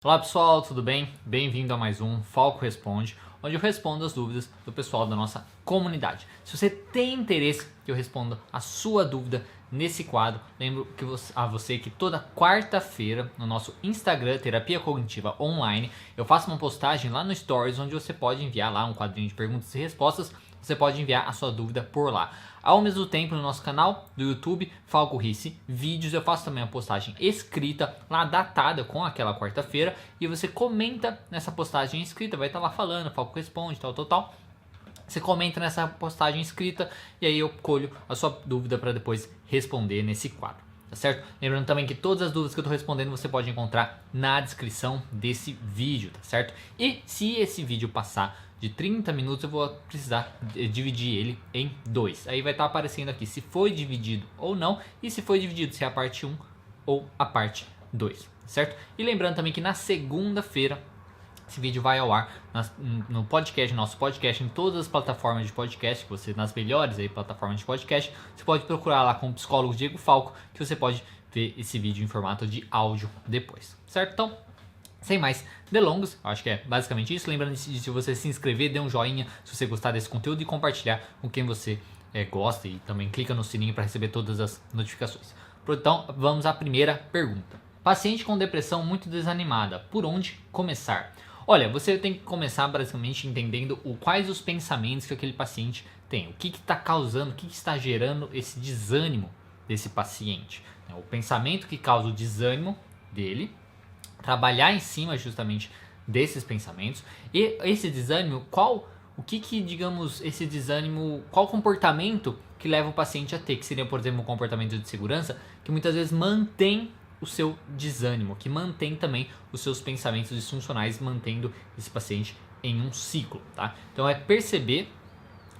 Olá pessoal, tudo bem? Bem-vindo a mais um Falco Responde, onde eu respondo as dúvidas do pessoal da nossa comunidade. Se você tem interesse que eu responda a sua dúvida nesse quadro, lembro a você que toda quarta-feira no nosso Instagram, Terapia Cognitiva Online, eu faço uma postagem lá no Stories, onde você pode enviar lá um quadrinho de perguntas e respostas. Você pode enviar a sua dúvida por lá. Ao mesmo tempo, no nosso canal do YouTube, Falco Risse Vídeos, eu faço também a postagem escrita, lá datada com aquela quarta-feira, e você comenta nessa postagem escrita, vai estar lá falando, Falco Responde, tal. Você comenta nessa postagem escrita e aí eu colho a sua dúvida para depois responder nesse quadro, tá certo? Lembrando também que todas as dúvidas que eu estou respondendo você pode encontrar na descrição desse vídeo, tá certo? E se esse vídeo passar de 30 minutos, eu vou precisar dividir ele em dois. Aí vai estar aparecendo aqui se foi dividido ou não, e se foi dividido, se é a parte 1 ou a parte 2, certo? E lembrando também que na segunda-feira esse vídeo vai ao ar no podcast, nosso podcast, em todas as plataformas de podcast, que você, nas melhores aí, plataformas de podcast. Você pode procurar lá com o psicólogo Diego Falco, que você pode ver esse vídeo em formato de áudio depois, certo? Então, sem mais delongas, acho que é basicamente isso. Lembrando de se você se inscrever, dê um joinha se você gostar desse conteúdo e compartilhar com quem você gosta, e também clica no sininho para receber todas as notificações. Então, vamos à primeira pergunta. Paciente com depressão muito desanimada, por onde começar? Olha, você tem que começar basicamente entendendo quais os pensamentos que aquele paciente tem, o que está causando, o que está gerando esse desânimo desse paciente. O pensamento que causa o desânimo dele, trabalhar em cima justamente desses pensamentos, e esse desânimo, qual comportamento que leva o paciente a ter, que seria, por exemplo, um comportamento de segurança, que muitas vezes mantém o seu desânimo, que mantém também os seus pensamentos disfuncionais, mantendo esse paciente em um ciclo, tá? Então é perceber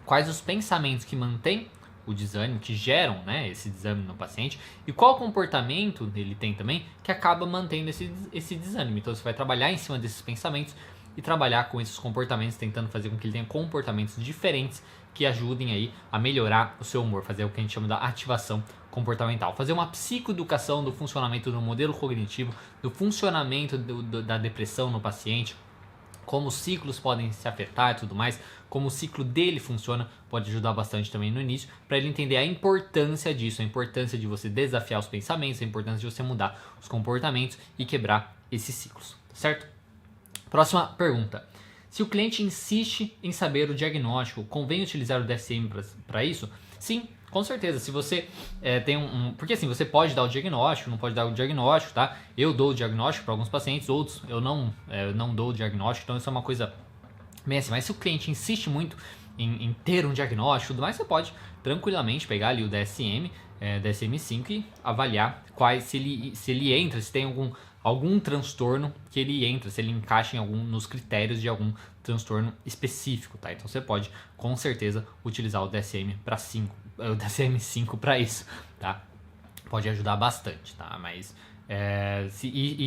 quais os pensamentos que mantêm o desânimo, que geram, né, esse desânimo no paciente, e qual comportamento ele tem também que acaba mantendo esse desânimo. Então você vai trabalhar em cima desses pensamentos e trabalhar com esses comportamentos, tentando fazer com que ele tenha comportamentos diferentes que ajudem aí a melhorar o seu humor, fazer o que a gente chama da ativação comportamental, fazer uma psicoeducação do funcionamento do modelo cognitivo, do funcionamento da depressão no paciente, como os ciclos podem se afetar e tudo mais, como o ciclo dele funciona, pode ajudar bastante também no início, para ele entender a importância disso, a importância de você desafiar os pensamentos, a importância de você mudar os comportamentos e quebrar esses ciclos, certo? Próxima pergunta. Se o cliente insiste em saber o diagnóstico, convém utilizar o DSM para isso? Sim, com certeza. Se você tem porque assim, você pode dar o diagnóstico, não pode dar o diagnóstico, tá? Eu dou o diagnóstico para alguns pacientes, outros eu não dou o diagnóstico, então isso é uma coisa bem assim. Mas se o cliente insiste muito em ter um diagnóstico e tudo mais, você pode tranquilamente pegar ali o DSM, DSM-5 e avaliar se ele entra, se tem algum transtorno que ele entra, se ele encaixa nos critérios de algum transtorno específico, tá? Então você pode com certeza utilizar o DSM-5 para isso, tá? Pode ajudar bastante, tá? Mas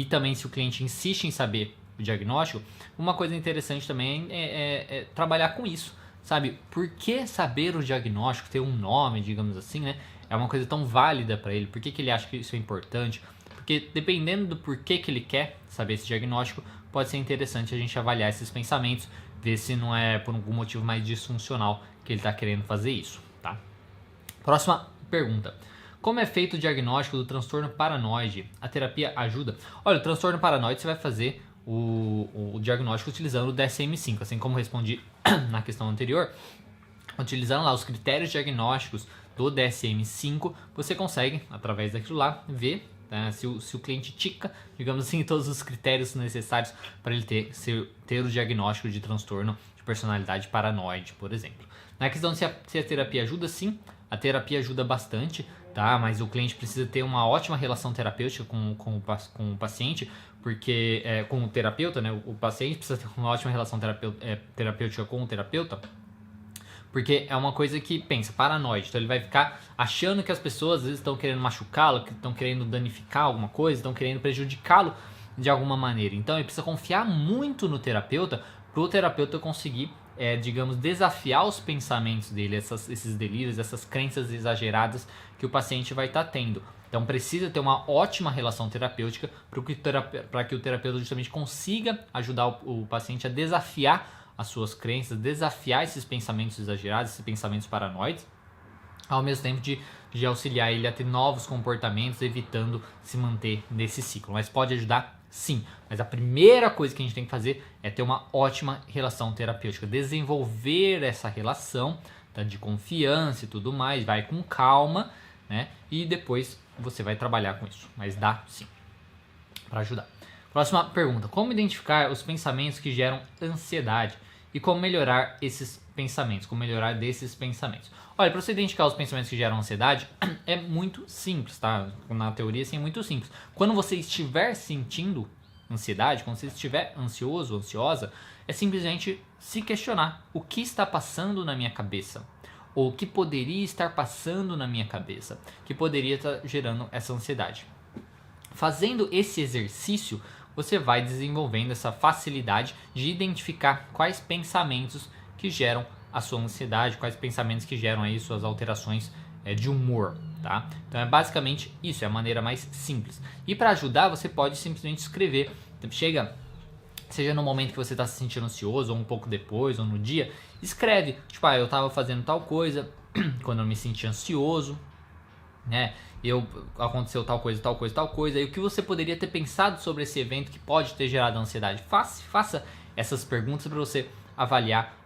também se o cliente insiste em saber o diagnóstico, uma coisa interessante também é trabalhar com isso, sabe? Por que saber o diagnóstico, ter um nome, digamos assim, né? É uma coisa tão válida para ele. Por que ele acha que isso é importante? Porque dependendo do porquê que ele quer saber esse diagnóstico, pode ser interessante a gente avaliar esses pensamentos, ver se não é por algum motivo mais disfuncional que ele está querendo fazer isso, tá? Próxima pergunta. Como é feito o diagnóstico do transtorno paranoide? A terapia ajuda? Olha, o transtorno paranoide você vai fazer o diagnóstico utilizando o DSM-5, assim como respondi na questão anterior. Utilizando lá os critérios diagnósticos do DSM-5, você consegue, através daquilo lá, ver se o cliente tica, digamos assim, todos os critérios necessários para ele ter o diagnóstico de transtorno de personalidade paranoide, por exemplo. Na questão de se a terapia ajuda, sim, a terapia ajuda bastante, tá? Mas o cliente precisa ter uma ótima relação terapêutica com o paciente, porque com o terapeuta, né? O paciente precisa ter uma ótima relação terapêutica com o terapeuta, porque é uma coisa que, pensa, paranoide. Então ele vai ficar achando que as pessoas às vezes estão querendo machucá-lo, que estão querendo danificar alguma coisa, estão querendo prejudicá-lo de alguma maneira. Então ele precisa confiar muito no terapeuta, para o terapeuta conseguir digamos, desafiar os pensamentos dele, esses delírios, essas crenças exageradas que o paciente vai estar tendo. Então precisa ter uma ótima relação terapêutica para que o terapeuta justamente consiga ajudar o paciente a desafiar as suas crenças, desafiar esses pensamentos exagerados, esses pensamentos paranoides, ao mesmo tempo de auxiliar ele a ter novos comportamentos, evitando se manter nesse ciclo. Mas pode ajudar sim, mas a primeira coisa que a gente tem que fazer é ter uma ótima relação terapêutica, desenvolver essa relação, tá, de confiança e tudo mais, vai com calma, né? E depois você vai trabalhar com isso, mas dá sim para ajudar. Próxima pergunta: como identificar os pensamentos que geram ansiedade e como melhorar esses pensamentos, como melhorar desses pensamentos? Olha, para você identificar os pensamentos que geram ansiedade é muito simples, tá? Na teoria assim é muito simples. Quando você estiver sentindo ansiedade, quando você estiver ansioso, ansiosa, é simplesmente se questionar: o que está passando na minha cabeça? Ou o que poderia estar passando na minha cabeça que poderia estar gerando essa ansiedade? Fazendo esse exercício, você vai desenvolvendo essa facilidade de identificar quais pensamentos que geram a sua ansiedade, quais pensamentos que geram aí suas alterações de humor, tá? Então é basicamente isso, é a maneira mais simples. E para ajudar, você pode simplesmente escrever. Então, seja no momento que você está se sentindo ansioso, ou um pouco depois, ou no dia, escreve, tipo, eu estava fazendo tal coisa quando eu me senti ansioso, né? Aconteceu tal coisa, tal coisa, tal coisa. E o que você poderia ter pensado sobre esse evento que pode ter gerado ansiedade? Faça essas perguntas para você avaliar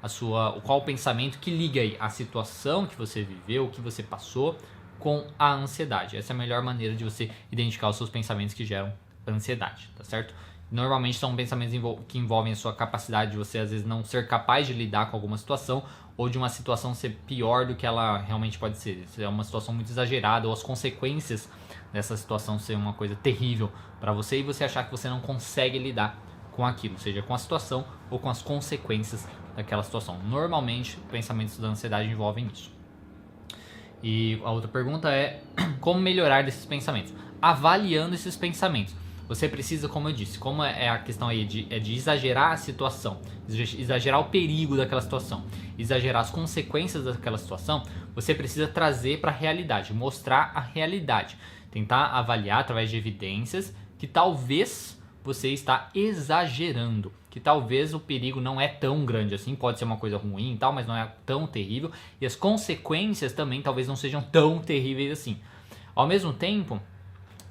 qual o pensamento que liga aí a situação que você viveu, o que você passou com a ansiedade. Essa é a melhor maneira de você identificar os seus pensamentos que geram ansiedade, tá certo? Normalmente são pensamentos que envolvem a sua capacidade de você às vezes não ser capaz de lidar com alguma situação, ou de uma situação ser pior do que ela realmente pode ser. Se é uma situação muito exagerada, ou as consequências dessa situação ser uma coisa terrível para você e você achar que você não consegue lidar com aquilo, seja com a situação ou com as consequências daquela situação. Normalmente, pensamentos da ansiedade envolvem isso. E a outra pergunta é: como melhorar desses pensamentos? Avaliando esses pensamentos. Você precisa, como eu disse, como é a questão aí de exagerar a situação, exagerar o perigo daquela situação, exagerar as consequências daquela situação, você precisa trazer para a realidade, mostrar a realidade, tentar avaliar através de evidências que talvez você está exagerando, que talvez o perigo não é tão grande assim, pode ser uma coisa ruim e tal, mas não é tão terrível, e as consequências também talvez não sejam tão terríveis assim. Ao mesmo tempo,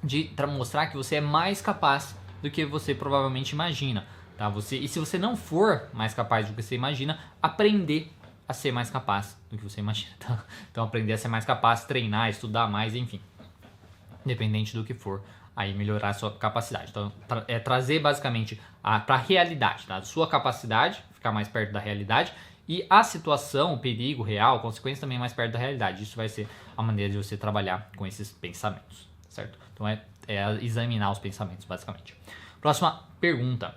de mostrar que você é mais capaz do que você provavelmente imagina, tá? E se você não for mais capaz do que você imagina, aprender a ser mais capaz do que você imagina, tá? Então aprender a ser mais capaz, treinar, estudar mais, enfim, independente do que for, aí melhorar a sua capacidade. Então é trazer basicamente para a realidade, tá? A sua capacidade, ficar mais perto da realidade, e a situação, o perigo real, a consequência também mais perto da realidade. Isso vai ser a maneira de você trabalhar com esses pensamentos, certo? Então é examinar os pensamentos, basicamente. Próxima pergunta: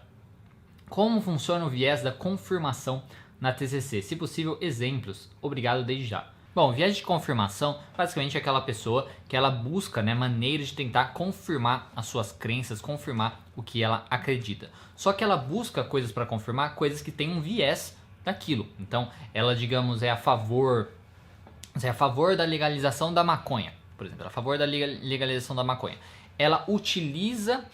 como funciona o viés da confirmação na TCC? Se possível, exemplos. Obrigado desde já. Bom, o viés de confirmação basicamente é aquela pessoa que ela busca, né, maneiras de tentar confirmar as suas crenças, confirmar o que ela acredita. Só que ela busca coisas para confirmar, coisas que têm um viés daquilo. Então, ela, digamos, é a favor da legalização da maconha, por exemplo, a favor da legalização da maconha. Ela utiliza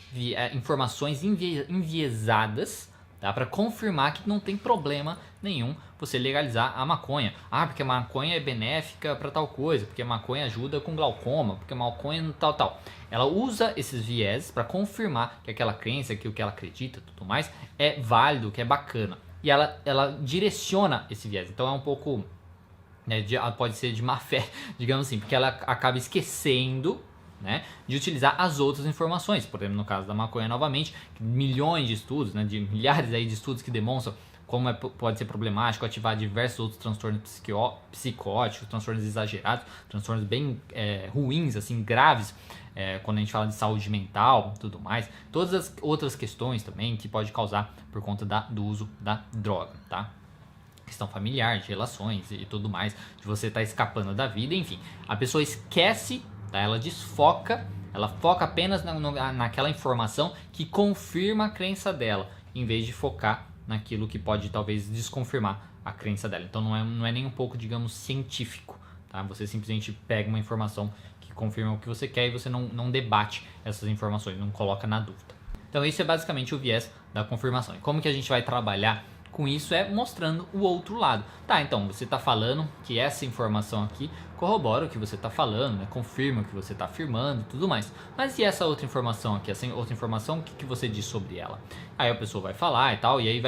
informações enviesadas, tá, para confirmar que não tem problema nenhum você legalizar a maconha. Porque a maconha é benéfica para tal coisa, porque a maconha ajuda com glaucoma, porque a maconha tal. Ela usa esses viés para confirmar que aquela crença, que o que ela acredita, tudo mais, é válido, que é bacana. E ela direciona esse viés. Então é um pouco, né, pode ser de má fé, digamos assim, porque ela acaba esquecendo, né, de utilizar as outras informações. Por exemplo, no caso da maconha, novamente, milhões de estudos, né, de milhares aí de estudos que demonstram como pode ser problemático ativar diversos outros transtornos psicóticos, transtornos exagerados, transtornos bem ruins, assim, graves, quando a gente fala de saúde mental, tudo mais. Todas as outras questões também que pode causar por conta do uso da droga, tá? Questão familiar, de relações e tudo mais, de você estar escapando da vida, enfim. A pessoa esquece, tá? Ela desfoca, ela foca apenas naquela informação que confirma a crença dela, em vez de focar naquilo que pode talvez desconfirmar a crença dela. Então não é nem um pouco, digamos, científico, tá? Você simplesmente pega uma informação que confirma o que você quer e você não debate essas informações, não coloca na dúvida. Então isso é basicamente o viés da confirmação. E como que a gente vai trabalhar com isso é mostrando o outro lado. Tá, então você está falando que essa informação aqui corrobora o que você está falando, né? Confirma o que você está afirmando e tudo mais. Mas e essa outra informação aqui? Essa outra informação, o que você diz sobre ela? Aí a pessoa vai falar e tal, e aí,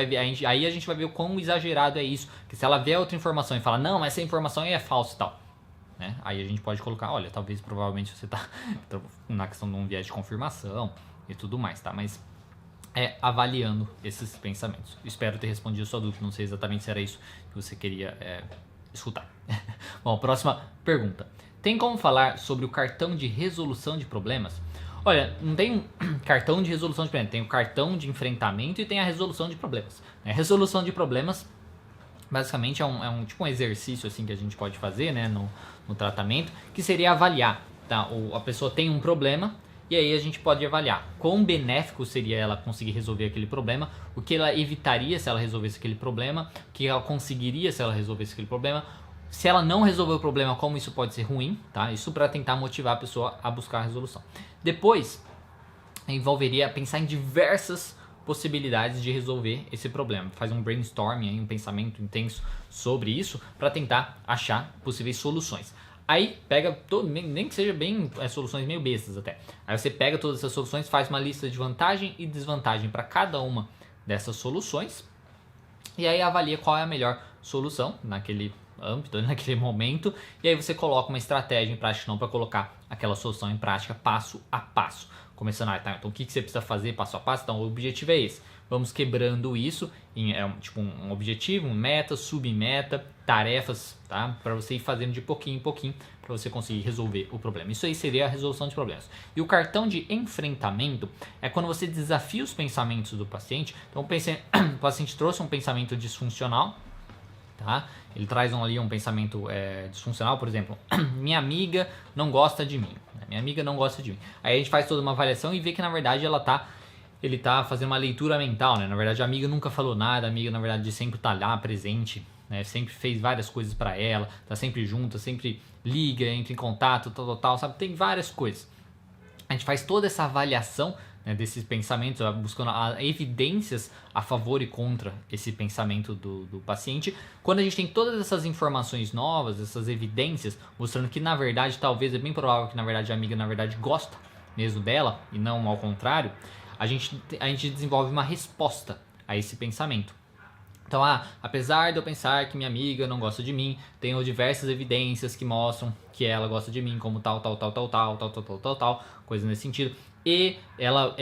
aí a gente vai ver o quão exagerado é isso. Que se ela vê a outra informação e fala, não, essa informação aí é falsa e tal. Né? Aí a gente pode colocar, olha, talvez provavelmente você está na questão de um viés de confirmação e tudo mais, tá? Mas avaliando esses pensamentos. Espero ter respondido a sua dúvida, não sei exatamente se era isso que você queria escutar. Bom, próxima pergunta. Tem como falar sobre o cartão de resolução de problemas? Olha, não tem um cartão de resolução de problemas, tem o cartão de enfrentamento e tem a resolução de problemas. A resolução de problemas basicamente é um tipo um exercício assim que a gente pode fazer, né, no tratamento, que seria avaliar, tá? A pessoa tem um problema e aí a gente pode avaliar quão benéfico seria ela conseguir resolver aquele problema, o que ela evitaria se ela resolvesse aquele problema, o que ela conseguiria se ela resolvesse aquele problema, se ela não resolver o problema, como isso pode ser ruim, tá? Isso para tentar motivar a pessoa a buscar a resolução. Depois, envolveria pensar em diversas possibilidades de resolver esse problema. Faz um brainstorming, um pensamento intenso sobre isso para tentar achar possíveis soluções. Aí pega, nem que seja bem soluções meio bestas até. Aí você pega todas essas soluções, faz uma lista de vantagem e desvantagem para cada uma dessas soluções. E aí avalia qual é a melhor solução naquele âmbito, naquele momento. E aí você coloca uma estratégia em prática para colocar aquela solução em prática passo a passo. Começando, então o que você precisa fazer passo a passo? Então o objetivo é esse. Vamos quebrando isso em tipo um objetivo, um meta, submeta, tarefas, tá? Para você ir fazendo de pouquinho em pouquinho para você conseguir resolver o problema. Isso aí seria a resolução de problemas. E o cartão de enfrentamento é quando você desafia os pensamentos do paciente. Então o paciente trouxe um pensamento disfuncional, tá? Ele traz ali um pensamento disfuncional, por exemplo, minha amiga não gosta de mim. Minha amiga não gosta de mim. Aí a gente faz toda uma avaliação e vê que na verdade ele tá fazendo uma leitura mental, né? Na verdade a amiga nunca falou nada, a amiga na verdade sempre tá lá presente, né? Sempre fez várias coisas para ela, tá sempre junto, sempre liga, entra em contato, tal, sabe? Tem várias coisas. A gente faz toda essa avaliação, né, desses pensamentos, buscando evidências a favor e contra esse pensamento do paciente. Quando a gente tem todas essas informações novas, essas evidências, mostrando que na verdade, talvez é bem provável que na verdade a amiga na verdade gosta mesmo dela e não ao contrário, a gente desenvolve uma resposta a esse pensamento. Então, apesar de eu pensar que minha amiga não gosta de mim, tenho diversas evidências que mostram que ela gosta de mim, como tal, coisa nesse sentido. E ela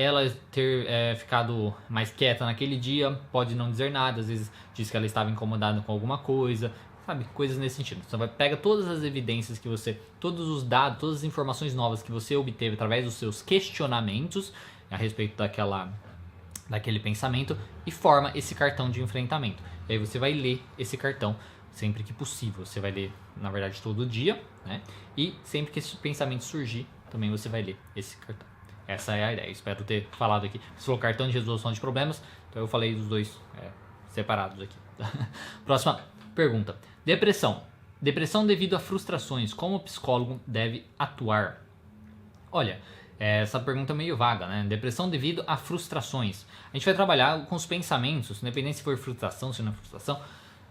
ter ficado mais quieta naquele dia, pode não dizer nada, às vezes diz que ela estava incomodada com alguma coisa, sabe? Coisas nesse sentido. Então, pega todas as evidências que você, todos os dados, todas as informações novas que você obteve através dos seus questionamentos a respeito daquele pensamento e forma esse cartão de enfrentamento. E aí você vai ler esse cartão sempre que possível. Você vai ler, na verdade, todo dia, né? E sempre que esse pensamento surgir, também você vai ler esse cartão. Essa é a ideia. Espero ter falado aqui. Você falou cartão de resolução de problemas, então eu falei dos dois separados aqui. Próxima pergunta. Depressão. Depressão devido a frustrações. Como o psicólogo deve atuar? Olha, essa pergunta é meio vaga, né? Depressão devido a frustrações. A gente vai trabalhar com os pensamentos, independente se for frustração, se não é frustração,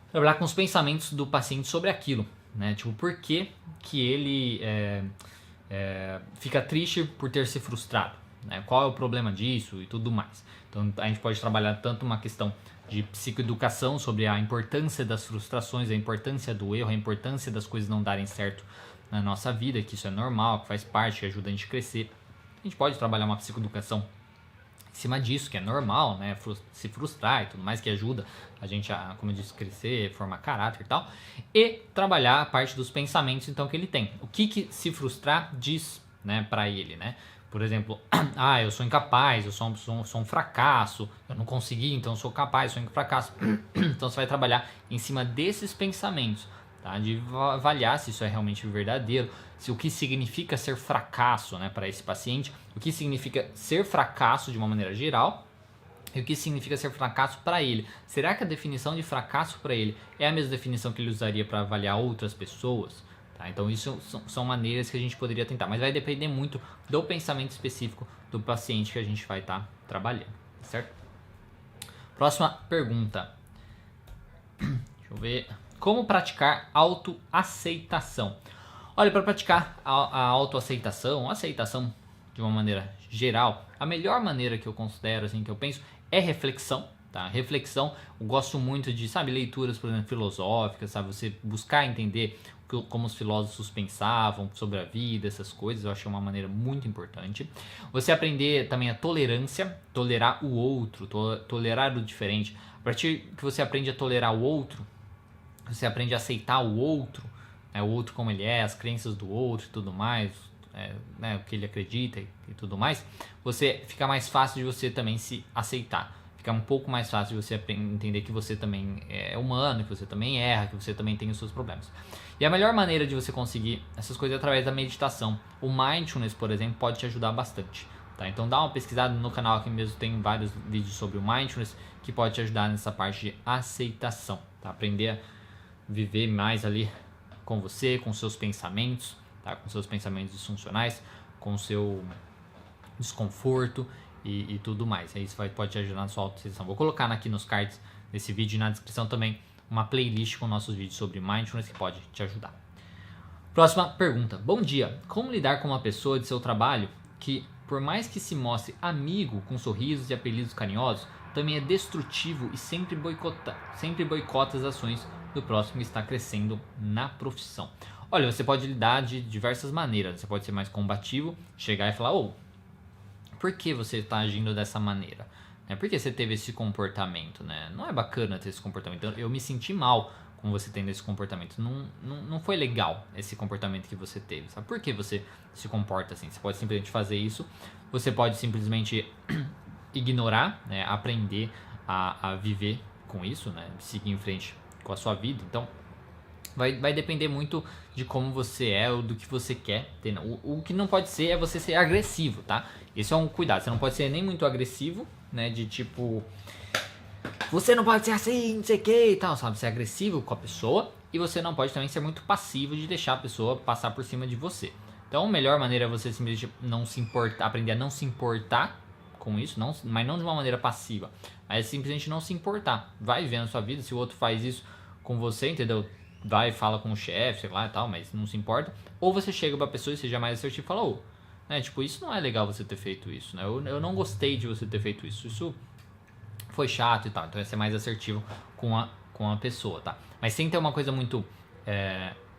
trabalhar com os pensamentos do paciente sobre aquilo, né? Tipo, por que ele fica triste por ter se frustrado, né? Qual é o problema disso e tudo mais. Então a gente pode trabalhar tanto uma questão de psicoeducação sobre a importância das frustrações, a importância do erro, a importância das coisas não darem certo na nossa vida, que isso é normal, que faz parte, que ajuda a gente a crescer. A gente pode trabalhar uma psicoeducação em cima disso, que é normal, né? Se frustrar e tudo mais, que ajuda a gente a, como eu disse, crescer, formar caráter e tal. E trabalhar a parte dos pensamentos, então, que ele tem. O que se frustrar diz, né, pra ele, né? Por exemplo, eu sou incapaz, eu sou um fracasso, eu não consegui, então eu sou capaz, eu sou um fracasso. Então você vai trabalhar em cima desses pensamentos, tá? De avaliar se isso é realmente verdadeiro, se o que significa ser fracasso, né, para esse paciente, o que significa ser fracasso de uma maneira geral E o que significa ser fracasso para ele? Será que a definição de fracasso para ele é a mesma definição que ele usaria para avaliar outras pessoas? Tá? Então isso são maneiras que a gente poderia tentar, mas vai depender muito do pensamento específico do paciente que a gente vai estar trabalhando, certo? Próxima pergunta. Deixa eu ver. Como praticar autoaceitação? Olha, para praticar a autoaceitação, aceitação de uma maneira geral, a melhor maneira que eu considero, assim, que eu penso, é reflexão, tá? Reflexão, eu gosto muito de, sabe, leituras, por exemplo, filosóficas, sabe? Você buscar entender como os filósofos pensavam sobre a vida, essas coisas, eu acho uma maneira muito importante. Você aprender também a tolerância, tolerar o outro, tolerar o diferente. A partir que você aprende a tolerar o outro, você aprende a aceitar o outro, né, o outro como ele é, as crenças do outro e tudo mais, né, o que ele acredita e tudo mais, você fica mais fácil de você também se aceitar. Fica um pouco mais fácil de você entender que você também é humano, que você também erra, que você também tem os seus problemas. E a melhor maneira de você conseguir essas coisas é através da meditação. O Mindfulness, por exemplo, pode te ajudar bastante. Tá? Então dá uma pesquisada no canal, aqui mesmo tem vários vídeos sobre o Mindfulness que pode te ajudar nessa parte de aceitação. Tá? Aprender a viver mais ali com você, com seus pensamentos, tá? Com seus pensamentos disfuncionais, com o seu desconforto e tudo mais. Isso pode te ajudar na sua autoaceitação. Vou colocar aqui nos cards desse vídeo e na descrição também uma playlist com nossos vídeos sobre Mindfulness que pode te ajudar. Próxima pergunta. Bom dia. Como lidar com uma pessoa de seu trabalho que, por mais que se mostre amigo com sorrisos e apelidos carinhosos, também é destrutivo e sempre boicota as ações do próximo que está crescendo na profissão? Olha, você pode lidar de diversas maneiras. Você pode ser mais combativo, chegar e falar: por que você está agindo dessa maneira? Por que você teve esse comportamento? Né? Não é bacana ter esse comportamento. Eu me senti mal com você tendo esse comportamento. Não foi legal esse comportamento que você teve. Sabe por que você se comporta assim? Você pode simplesmente fazer isso. Você pode simplesmente ignorar, né? Aprender a viver com isso, né? Seguir em frente com a sua vida. Então, vai depender muito de como você é ou do que você quer ter. O que não pode ser é você ser agressivo, tá? Esse é um cuidado. Você não pode ser nem muito agressivo, né? De tipo, você não pode ser assim, não sei o que e tal, sabe? Ser agressivo com a pessoa. E você não pode também ser muito passivo de deixar a pessoa passar por cima de você. Então a melhor maneira é você simplesmente não se importar, aprender a não se importar com isso, mas não de uma maneira passiva. Mas simplesmente não se importar. Vai vivendo a sua vida, se o outro faz isso com você, entendeu? Vai e fala com o chefe, sei lá e tal, mas não se importa. Ou você chega pra pessoa e seja mais assertivo e fala: né, tipo, isso não é legal você ter feito isso, né? Eu não gostei de você ter feito isso. Isso foi chato e tal. Então é ser mais assertivo com a pessoa, tá? Mas sem ter uma coisa muito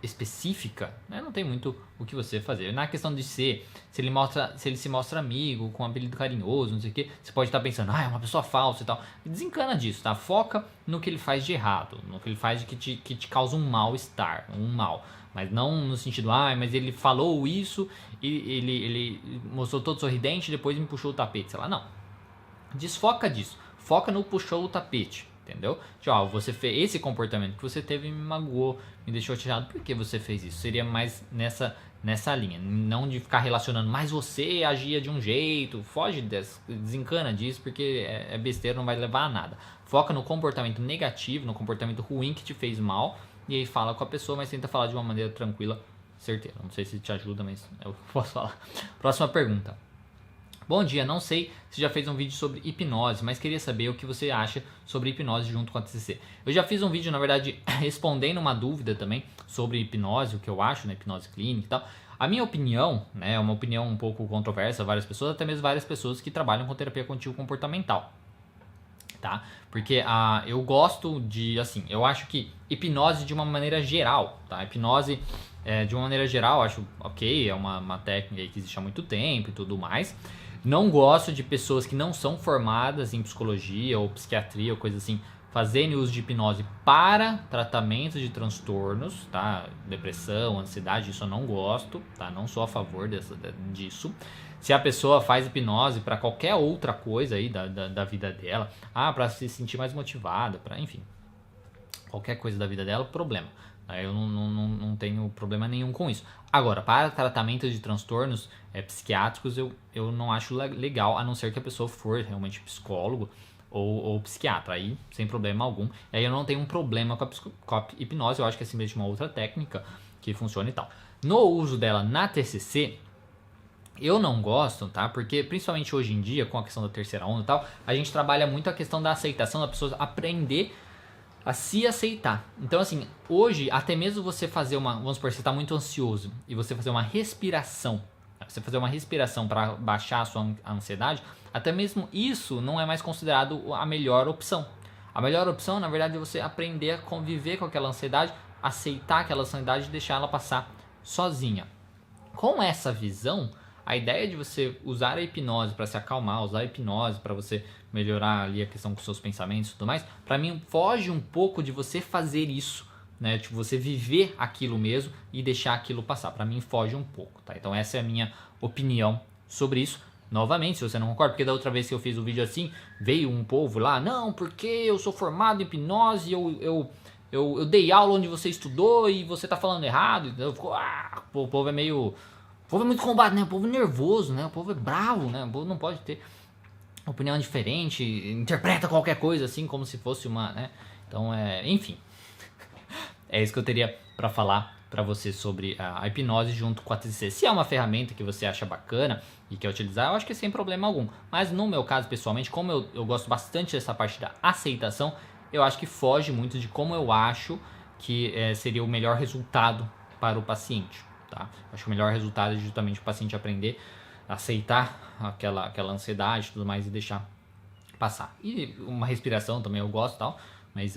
específica, né? Não tem muito o que você fazer. Na questão de se ele se mostra amigo, com um apelido carinhoso, não sei o que, você pode estar pensando: é uma pessoa falsa e tal. Desencana disso, tá? Foca no que ele faz de errado, no que ele faz que te causa um mal-estar, um mal. Mas não no sentido: mas ele falou isso, e ele mostrou todo sorridente e depois me puxou o tapete, sei lá. Não. Desfoca disso. Foca no puxou o tapete, entendeu? Tipo, você fez esse comportamento que você teve, me magoou, me deixou chateado. Por que você fez isso? Seria mais nessa linha. Não de ficar relacionando, mas você agia de um jeito. Foge desencana disso, porque é besteira, não vai levar a nada. Foca no comportamento negativo, no comportamento ruim que te fez mal. E aí fala com a pessoa, mas tenta falar de uma maneira tranquila, certeira. Não sei se te ajuda, mas é o que eu posso falar. Próxima pergunta. Bom dia, não sei se já fez um vídeo sobre hipnose, mas queria saber o que você acha sobre hipnose junto com a TCC. Eu já fiz um vídeo, na verdade, respondendo uma dúvida também sobre hipnose, o que eu acho, né, hipnose clínica e tal. A minha opinião, né, é uma opinião um pouco controversa, várias pessoas, até mesmo várias pessoas que trabalham com terapia cognitivo-comportamental. Tá? Porque eu gosto de, assim, eu acho que hipnose de uma maneira geral, tá? Hipnose de uma maneira geral, acho ok, é uma técnica que existe há muito tempo e tudo mais. Não gosto de pessoas que não são formadas em psicologia ou psiquiatria ou coisa assim, fazendo uso de hipnose para tratamento de transtornos, tá? Depressão, ansiedade, isso eu não gosto, tá? Não sou a favor disso. Se a pessoa faz hipnose para qualquer outra coisa aí da vida dela, para se sentir mais motivada, para, enfim, qualquer coisa da vida dela, problema. Eu não tenho problema nenhum com isso. Agora, para tratamento de transtornos psiquiátricos, eu não acho legal, a não ser que a pessoa for realmente psicólogo ou psiquiatra, aí sem problema algum. E aí eu não tenho um problema com a hipnose, eu acho que é simplesmente uma outra técnica que funciona e tal. No uso dela na TCC, eu não gosto, tá? Porque principalmente hoje em dia, com a questão da terceira onda e tal, a gente trabalha muito a questão da aceitação, da pessoa aprender a se aceitar. Então assim, hoje, até mesmo você fazer vamos supor, você está muito ansioso e você fazer uma respiração, você fazer uma respiração para baixar a sua ansiedade, até mesmo isso não é mais considerado a melhor opção. A melhor opção, na verdade, é você aprender a conviver com aquela ansiedade, aceitar aquela ansiedade e deixar ela passar sozinha. Com essa visão, a ideia de você usar a hipnose para se acalmar, usar a hipnose para você melhorar ali a questão com seus pensamentos e tudo mais, para mim foge um pouco de você fazer isso, né? Tipo, você viver aquilo mesmo e deixar aquilo passar. Para mim foge um pouco, tá? Então essa é a minha opinião sobre isso. Novamente, se você não concorda, porque da outra vez que eu fiz o vídeo assim, veio um povo lá, não, porque eu sou formado em hipnose, eu dei aula onde você estudou e você tá falando errado. Então, o povo é meio... O povo é muito combate, né? O povo é nervoso, né? O povo é bravo, né? O povo não pode ter opinião diferente, interpreta qualquer coisa assim como se fosse uma, né? Então, enfim. É isso que eu teria para falar para você sobre a hipnose junto com a TCC. Se é uma ferramenta que você acha bacana e quer utilizar, eu acho que sem problema algum. Mas no meu caso, pessoalmente, como eu gosto bastante dessa parte da aceitação, eu acho que foge muito de como eu acho que seria o melhor resultado para o paciente. Tá? Acho que o melhor resultado é justamente o paciente aprender a aceitar aquela ansiedade e tudo mais e deixar passar. E uma respiração também eu gosto e tal, mas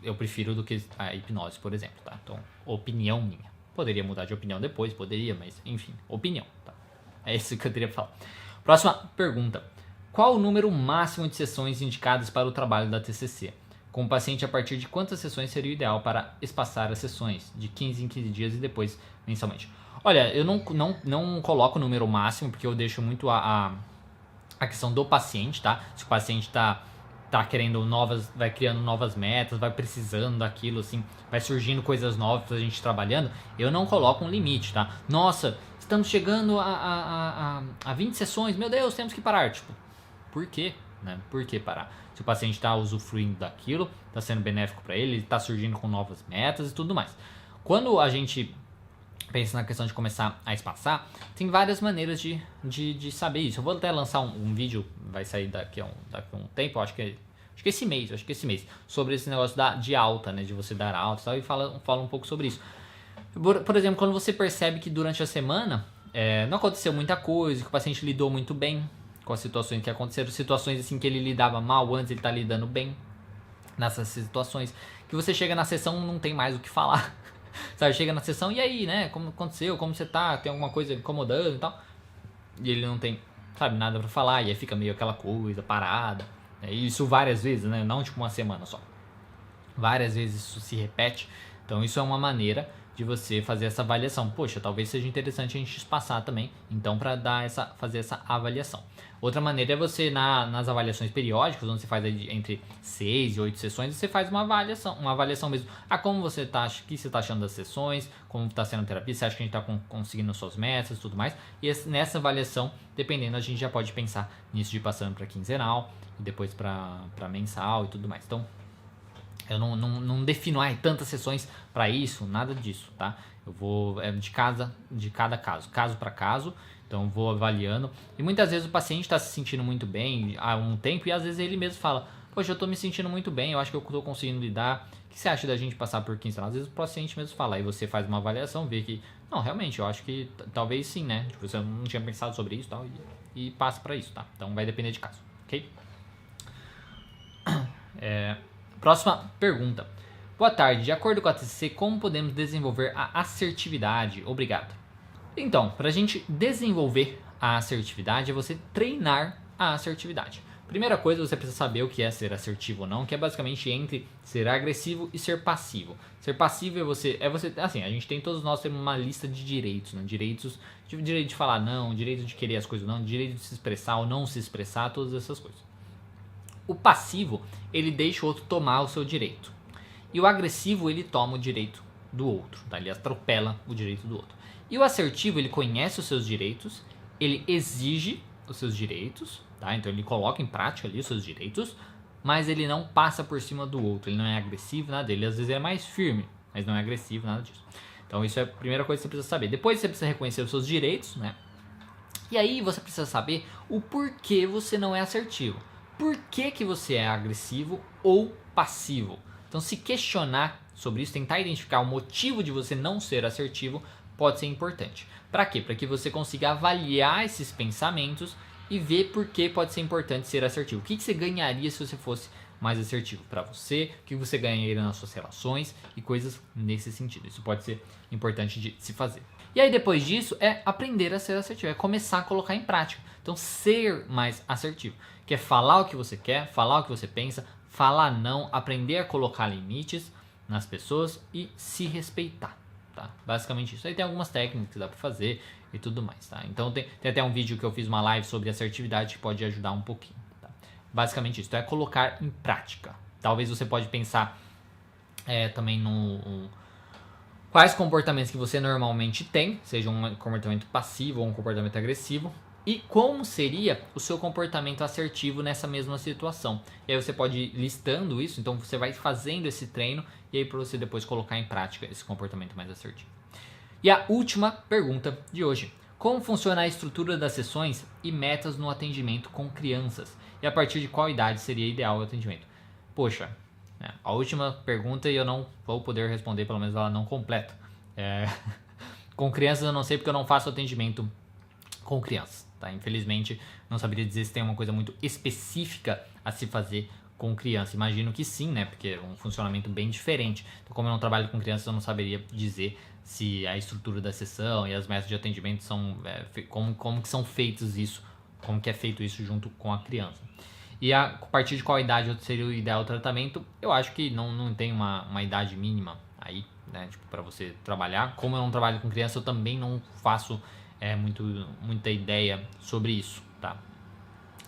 eu prefiro do que a hipnose, por exemplo. Tá? Então, opinião minha. Poderia mudar de opinião depois, poderia, mas enfim, opinião. Tá? É isso que eu teria pra falar. Próxima pergunta. Qual o número máximo de sessões indicadas para o trabalho da TCC? Com o paciente, a partir de quantas sessões seria o ideal para espaçar as sessões? De 15 em 15 dias e depois mensalmente. Olha, eu não coloco o número máximo, porque eu deixo muito a questão do paciente, tá? Se o paciente tá querendo vai criando novas metas, vai precisando daquilo, assim, vai surgindo coisas novas pra gente trabalhando, eu não coloco um limite, tá? Nossa, estamos chegando a 20 sessões, meu Deus, temos que parar. Tipo, por quê? Né? Por que parar? Se o paciente está usufruindo daquilo, está sendo benéfico para ele está surgindo com novas metas e tudo mais. Quando a gente pensa na questão de começar a espaçar, tem várias maneiras de saber isso. Eu vou até lançar um vídeo, vai sair daqui a um tempo, acho que esse mês, sobre esse negócio de alta, né, de você dar alta e tal, e fala um pouco sobre isso. Por exemplo, quando você percebe que durante a semana não aconteceu muita coisa, que o paciente lidou muito bem com as situações que aconteceram, situações assim que ele lidava mal antes, ele tá lidando bem nessas situações, que você chega na sessão não tem mais o que falar, sabe, chega na sessão, e aí, né, como aconteceu, como você tá, tem alguma coisa incomodando e tal, e ele não tem, sabe, nada pra falar, e aí fica meio aquela coisa parada, isso várias vezes, né, não tipo uma semana só, várias vezes isso se repete, então isso é uma maneira de você fazer essa avaliação. Poxa, talvez seja interessante a gente espaçar também, então, para fazer essa avaliação. Outra maneira é você, nas avaliações periódicas, onde você faz entre 6 e 8 sessões, você faz uma avaliação mesmo. Como você tá, o que você está achando das sessões, como está sendo a terapia, você acha que a gente está conseguindo suas metas e tudo mais. E nessa avaliação, dependendo, a gente já pode pensar nisso de passando para quinzenal, e depois para mensal e tudo mais. Então, eu não defino tantas sessões para isso, nada disso, tá? Eu vou de cada caso para caso, então eu vou avaliando. E muitas vezes o paciente está se sentindo muito bem há um tempo e às vezes ele mesmo fala, poxa, eu estou me sentindo muito bem, eu acho que eu estou conseguindo lidar. O que você acha da gente passar por 15 anos? Às vezes o paciente mesmo fala, aí você faz uma avaliação, vê que, não, realmente, eu acho que talvez sim, né? Tipo, você não tinha pensado sobre isso tal, e passa para isso, tá? Então vai depender de caso, ok? Próxima pergunta. Boa tarde, de acordo com a TCC, como podemos desenvolver a assertividade? Obrigado. Então, para a gente desenvolver a assertividade é você treinar a assertividade. Primeira coisa, você precisa saber o que é ser assertivo ou não, que é basicamente entre ser agressivo e ser passivo. Ser passivo é você, assim, a gente tem, todos nós temos uma lista de direitos, né? Direito de falar não, direito de querer as coisas não, direito de se expressar ou não se expressar, todas essas coisas. O passivo, ele deixa o outro tomar o seu direito. E o agressivo, ele toma o direito do outro, tá? Ele atropela o direito do outro. E o assertivo, ele conhece os seus direitos, ele exige os seus direitos, tá? Então ele coloca em prática ali os seus direitos, mas ele não passa por cima do outro, ele não é agressivo, nada dele. Às vezes é mais firme, mas não é agressivo, nada disso. Então isso é a primeira coisa que você precisa saber. Depois você precisa reconhecer os seus direitos, né? E aí você precisa saber o porquê você não é assertivo. Por que que você é agressivo ou passivo? Então se questionar sobre isso, tentar identificar o motivo de você não ser assertivo, pode ser importante. Para quê? Para que você consiga avaliar esses pensamentos e ver por que pode ser importante ser assertivo. O que você ganharia se você fosse mais assertivo para você, o que você ganharia nas suas relações e coisas nesse sentido. Isso pode ser importante de se fazer. E aí depois disso é aprender a ser assertivo, é começar a colocar em prática. Então ser mais assertivo, que é falar o que você quer, falar o que você pensa, falar não, aprender a colocar limites nas pessoas e se respeitar. Tá? Basicamente isso. Aí tem algumas técnicas que dá pra fazer e tudo mais, tá? Então tem até um vídeo que eu fiz uma live sobre assertividade que pode ajudar um pouquinho, tá? Basicamente isso, então é colocar em prática. Talvez você pode pensar também no quais comportamentos que você normalmente tem, seja um comportamento passivo ou um comportamento agressivo, e como seria o seu comportamento assertivo nessa mesma situação. E aí você pode ir listando isso, então você vai fazendo esse treino e aí para você depois colocar em prática esse comportamento mais assertivo. E a última pergunta de hoje: como funciona a estrutura das sessões e metas no atendimento com crianças? E a partir de qual idade seria ideal o atendimento? Poxa, a última pergunta e eu não vou poder responder, pelo menos ela não completa. Com crianças eu não sei porque eu não faço atendimento com crianças. Tá? Infelizmente, não saberia dizer se tem uma coisa muito específica a se fazer com criança. Imagino que sim, né? Porque é um funcionamento bem diferente. Então, como eu não trabalho com crianças, eu não saberia dizer se a estrutura da sessão e as metas de atendimento são como que são feitos isso, como que é feito isso junto com a criança. E a partir de qual idade seria o ideal tratamento? Eu acho que não tem uma idade mínima aí, né? Tipo, para você trabalhar. Como eu não trabalho com criança, eu também não faço muita ideia sobre isso, tá?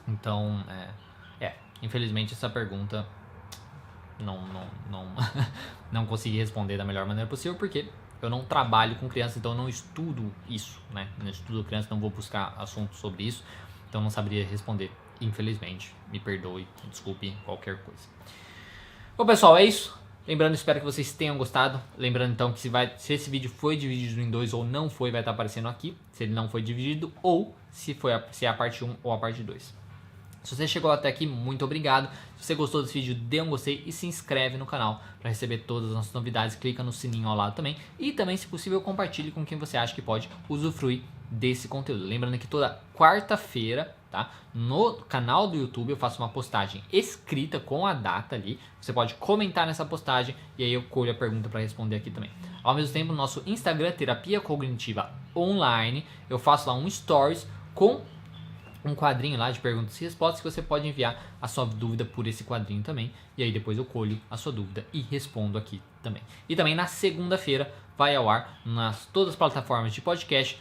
Então, infelizmente essa pergunta não consegui responder da melhor maneira possível, porque eu não trabalho com criança, então eu não estudo isso, né? Não estudo criança, não vou buscar assuntos sobre isso, então não saberia responder, infelizmente. Me perdoe, desculpe qualquer coisa. Bom, pessoal, é isso. Lembrando, espero que vocês tenham gostado. Lembrando então que se esse vídeo foi dividido em 2 ou não foi, vai estar aparecendo aqui. Se ele não foi dividido ou se é a parte 1 ou a parte 2. Se você chegou até aqui, muito obrigado. Se você gostou desse vídeo, dê um gostei e se inscreve no canal para receber todas as nossas novidades. Clica no sininho ao lado também. E também, se possível, compartilhe com quem você acha que pode usufruir desse conteúdo. Lembrando que toda quarta-feira, tá, no canal do YouTube eu faço uma postagem escrita com a data ali. Você pode comentar nessa postagem e aí eu colho a pergunta para responder aqui também. Ao mesmo tempo, no nosso Instagram, Terapia Cognitiva Online, eu faço lá um stories com um quadrinho lá de perguntas e respostas que você pode enviar a sua dúvida por esse quadrinho também. E aí depois eu colho a sua dúvida e respondo aqui também. E também na segunda-feira vai ao ar nas todas as plataformas de podcast,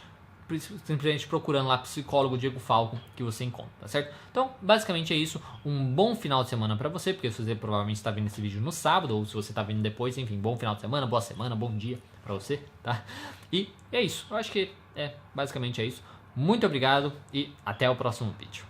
simplesmente procurando lá Psicólogo Diego Falco que você encontra, tá certo? Então, basicamente é isso. Um bom final de semana pra você, porque você provavelmente está vendo esse vídeo no sábado, ou se você está vendo depois, enfim, bom final de semana, boa semana, bom dia pra você, tá? E é isso. Eu acho que basicamente é isso. Muito obrigado e até o próximo vídeo.